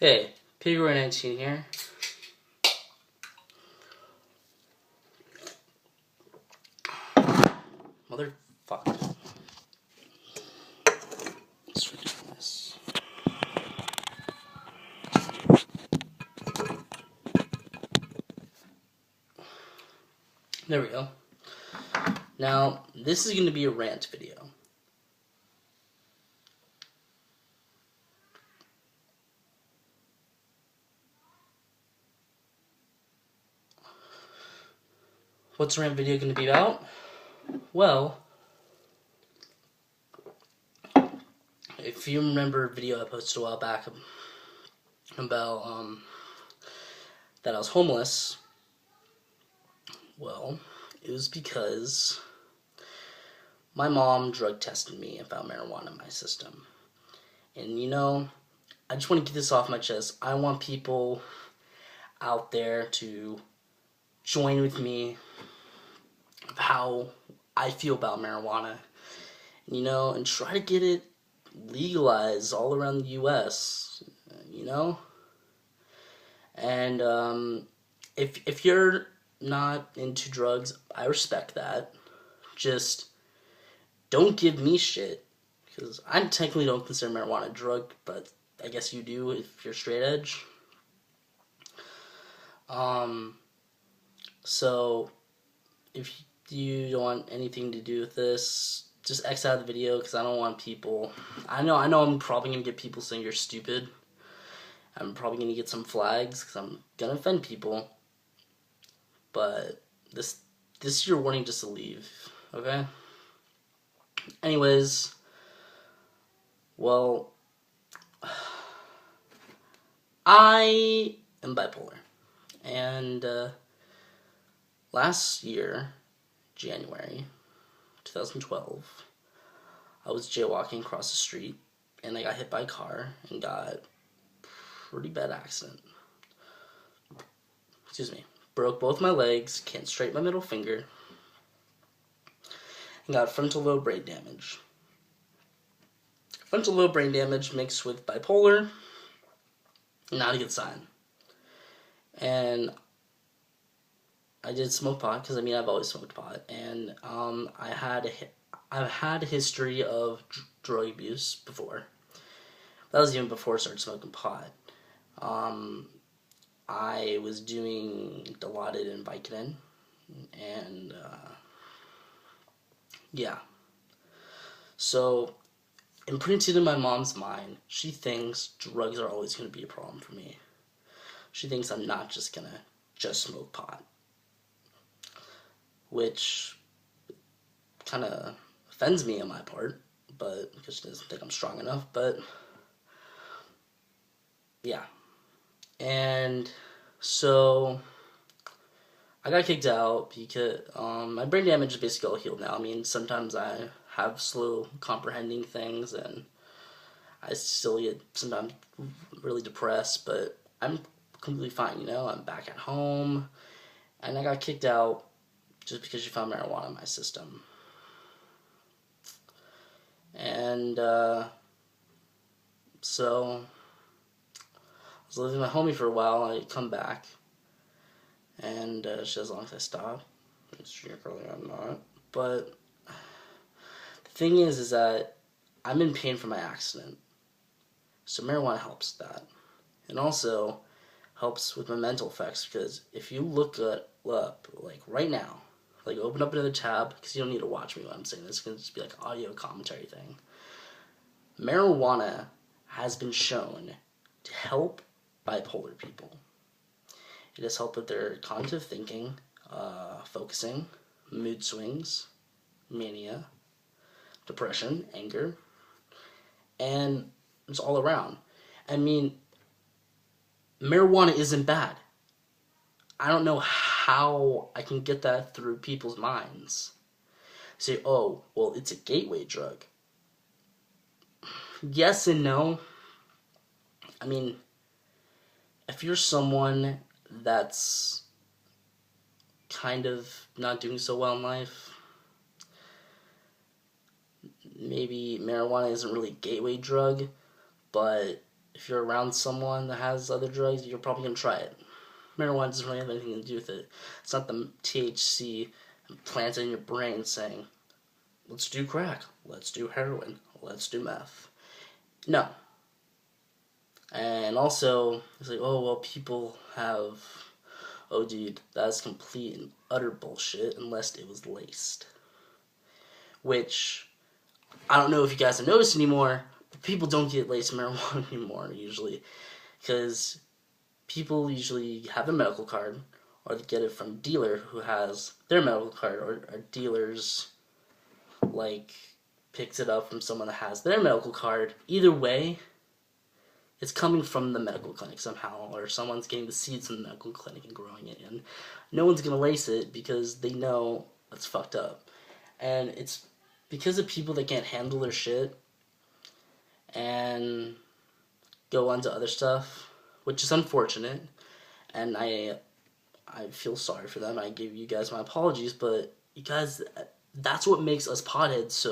Hey, February 19 here. Motherfucker. It's ridiculous. There we go. Now, this is going to be a rant video. What's the rant video going to be about? Well, if you remember a video I posted a while back about that I was homeless, well, it was because my mom drug tested me and found marijuana in my system. And you know, I just want to get this off my chest. I want people out there to join with me of how I feel about marijuana, you know, and try to get it legalized all around the U.S., you know? And if you're not into drugs, I respect that. Just don't give me shit, because I technically don't consider marijuana a drug, but I guess you do if you're straight edge. So if you don't want anything to do with this, just X out of the video, because I don't want people. I know I'm probably gonna get people saying you're stupid. I'm probably gonna get some flags because I'm gonna offend people. But this is your warning just to leave, okay? Anyways, well, I am bipolar, and last year, January 2012, I was jaywalking across the street, and I got hit by a car and got pretty bad accident. Excuse me. Broke both my legs, can't straighten my middle finger, and got frontal lobe brain damage. Frontal lobe brain damage mixed with bipolar, not a good sign. And I did smoke pot, because I've always smoked pot, and I've had a history of drug abuse before. That was even before I started smoking pot. I was doing Dilaudid and Vicodin, and yeah. So, imprinted in my mom's mind, she thinks drugs are always going to be a problem for me. She thinks I'm not just going to just smoke pot, which kind of offends me on my part, but because she doesn't think I'm strong enough. But yeah. And so I got kicked out because my brain damage is basically all healed now. I mean, sometimes I have slow comprehending things, and I still get sometimes really depressed, but I'm completely fine, you know? I'm back at home, and I got kicked out just because she found marijuana in my system. And so I was living with my homie for a while. I come back, and she as long as I stop. Currently I'm not. But the thing is that I'm in pain from my accident, so marijuana helps that, and also helps with my mental effects. Because if you look up, like right now, like open up another tab, because you don't need to watch me when I'm saying this. It's gonna just be like an audio commentary thing. Marijuana has been shown to help bipolar people. It has helped with their cognitive thinking, focusing, mood swings, mania, depression, anger, and it's all around. I mean, marijuana isn't bad. I don't know how I can get that through people's minds. Say, oh, well, it's a gateway drug. Yes and no. I mean, if you're someone that's kind of not doing so well in life, maybe marijuana isn't really a gateway drug, but if you're around someone that has other drugs, you're probably going to try it. Marijuana doesn't really have anything to do with it. It's not the THC planted in your brain saying, let's do crack, let's do heroin, let's do meth. No. And also, it's like, oh, well, people have... Oh, dude, that's complete and utter bullshit unless it was laced. Which, I don't know if you guys have noticed anymore, but people don't get laced marijuana anymore, usually. Because people usually have a medical card, or they get it from a dealer who has their medical card, or dealers, like, picks it up from someone that has their medical card. Either way, it's coming from the medical clinic somehow, or someone's getting the seeds from the medical clinic and growing it, and no one's going to lace it because they know it's fucked up. And it's because of people that can't handle their shit and go on to other stuff, which is unfortunate, and I feel sorry for them. I give you guys my apologies, but you guys, that's what makes us potheads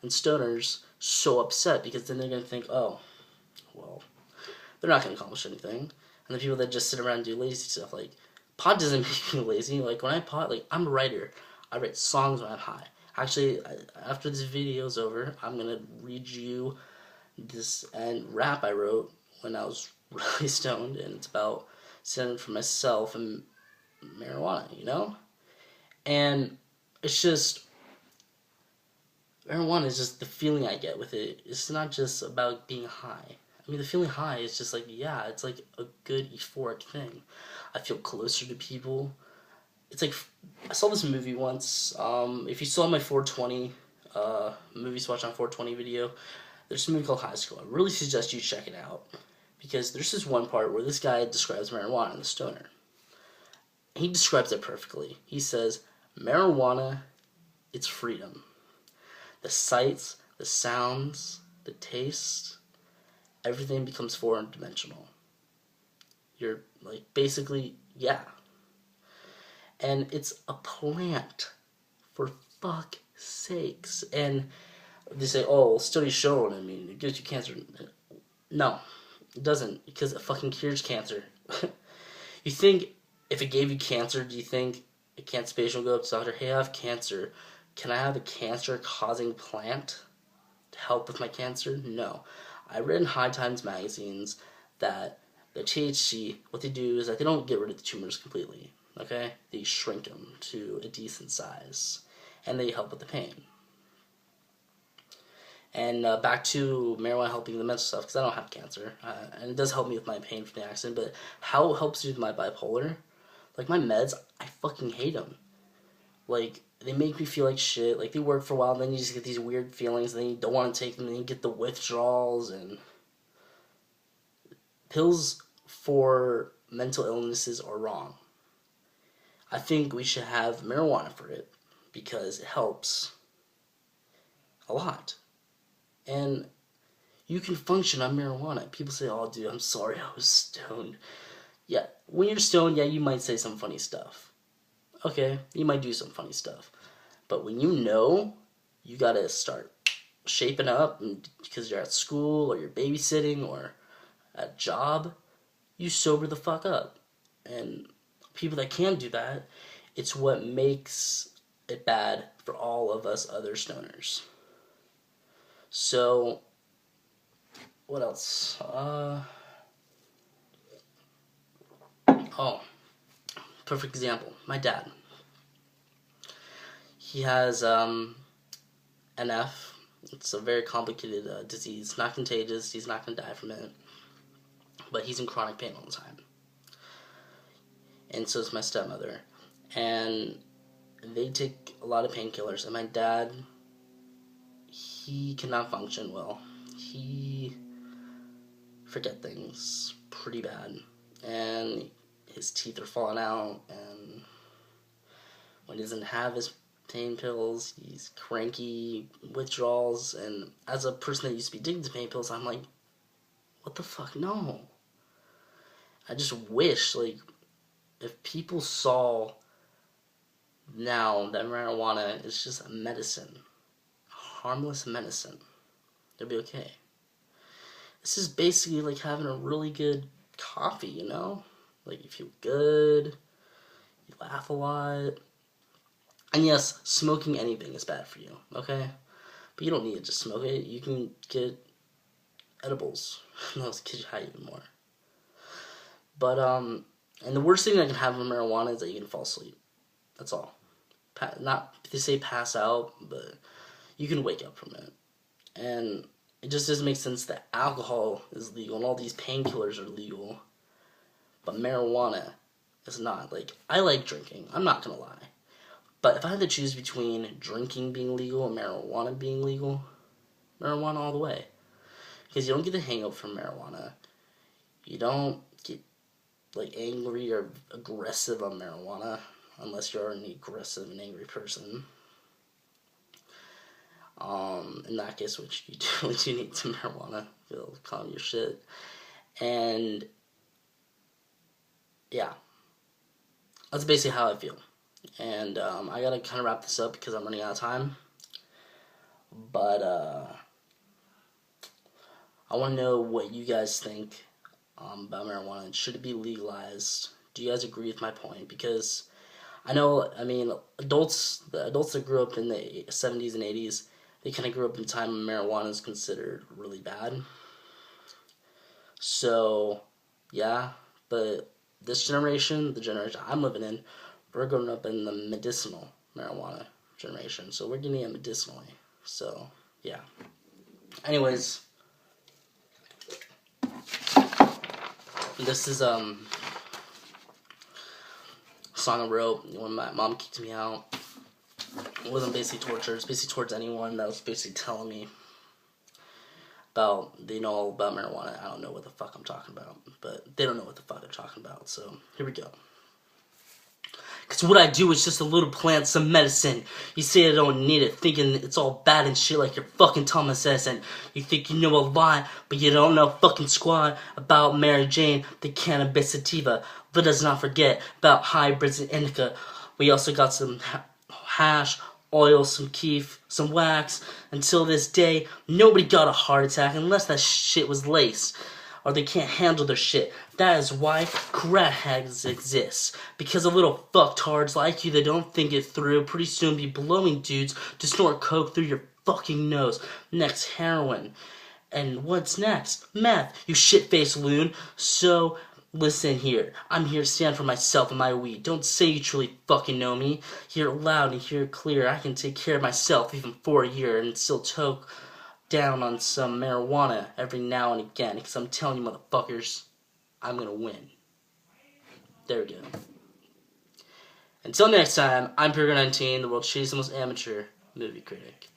and stoners so upset, because then they're going to think, oh, well, they're not going to accomplish anything. And the people that just sit around and do lazy stuff, like, pot doesn't make me lazy. Like, when I pot, like, I'm a writer. I write songs when I'm high. Actually, after this video's over, I'm going to read you this rap I wrote when I was really stoned, and it's about sitting for myself and marijuana, you know? And it's just, marijuana is just the feeling I get with it. It's not just about being high. I mean, the feeling high is just like, yeah, it's like a good euphoric thing. I feel closer to people. It's like, I saw this movie once. If you saw my 420 movies watch on 420 video, there's a movie called High School. I really suggest you check it out, because there's this one part where this guy describes marijuana and the stoner. He describes it perfectly. He says, marijuana, it's freedom. The sights, the sounds, the taste, everything becomes four-dimensional. You're, like, basically, yeah. And it's a plant, for fuck's sakes. And they say, oh, well, studies shown, I mean, it gives you cancer. No, it doesn't, because it fucking cures cancer. You think, if it gave you cancer, do you think a cancer patient will go up to the doctor, hey, I have cancer. Can I have a cancer-causing plant to help with my cancer? No. I read in High Times magazines that the THC, what they do is that they don't get rid of the tumors completely. Okay? They shrink them to a decent size, and they help with the pain. And back to marijuana helping the mental stuff, because I don't have cancer, and it does help me with my pain from the accident, but how it helps me with my bipolar, like my meds, I fucking hate them. Like, they make me feel like shit, like they work for a while, and then you just get these weird feelings, and then you don't want to take them, and then you get the withdrawals, and pills for mental illnesses are wrong. I think we should have marijuana for it, because it helps a lot. And you can function on marijuana. People say, oh, dude, I'm sorry, I was stoned. Yeah, when you're stoned, yeah, you might say some funny stuff. Okay, you might do some funny stuff. But when you know, you gotta start shaping up, because you're at school, or you're babysitting, or at a job, you sober the fuck up. And people that can't do that, it's what makes it bad for all of us other stoners. So, what else? Oh, perfect example. My dad. He has NF. It's a very complicated disease. Not contagious. He's not going to die from it. But he's in chronic pain all the time. And so is my stepmother. And they take a lot of painkillers. And my dad, he cannot function well. He forget things pretty bad. And his teeth are falling out. And when he doesn't have his pain pills, he's cranky, withdrawals. And as a person that used to be addicted to pain pills, I'm like, what the fuck? No. I just wish, like, if people saw now that marijuana is just a medicine, a harmless medicine, they'd be okay. This is basically like having a really good coffee, you know? Like, you feel good, you laugh a lot. And yes, smoking anything is bad for you, okay? But you don't need to just smoke it. You can get edibles. Those kids high even more. But, and the worst thing that can happen with marijuana is that you can fall asleep. That's all. Not, they say pass out, but you can wake up from it. And it just doesn't make sense that alcohol is legal and all these painkillers are legal, but marijuana is not. Like, I like drinking, I'm not gonna lie. But if I had to choose between drinking being legal and marijuana being legal, marijuana all the way. Because you don't get the hangover from marijuana. You don't get, like, angry or aggressive on marijuana, unless you're an aggressive and angry person. In that case, which you do need some marijuana, it'll calm your shit. And yeah, that's basically how I feel. And I gotta kind of wrap this up because I'm running out of time. But I want to know what you guys think about marijuana. Should it be legalized? Do you guys agree with my point? Because I know, I mean, the adults that grew up in the 70s and 80s, they kind of grew up in a time when marijuana is considered really bad. So, yeah, but this generation, the generation I'm living in, we're growing up in the medicinal marijuana generation. So we're getting it medicinally. So, yeah. Anyways, this is a song I wrote when my mom kicked me out. It wasn't basically torture. It's basically towards anyone that was basically telling me about, they know all about marijuana. I don't know what the fuck I'm talking about, but they don't know what the fuck I'm talking about. So here we go. Cause what I do is just a little plant, some medicine. You say I don't need it, thinking it's all bad and shit like you're fucking Thomas Edison. You think you know a lot, but you don't know fucking squat about Mary Jane, the cannabis sativa. Let us not forget about hybrids and indica. We also got some hash, oil, some keef, some wax. Until this day, nobody got a heart attack unless that shit was laced. Or they can't handle their shit. That is why crackheads exist. Because of little fucktards like you that don't think it through pretty soon be blowing dudes to snort coke through your fucking nose. Next, heroin. And what's next? Meth, you shit-faced loon. So, listen here. I'm here to stand for myself and my weed. Don't say you truly fucking know me. Hear it loud and hear it clear. I can take care of myself even for a year and still toke down on some marijuana every now and again, because I'm telling you motherfuckers, I'm gonna win. There we go. Until next time, I'm Pure19, the world's shittiest, most amateur movie critic.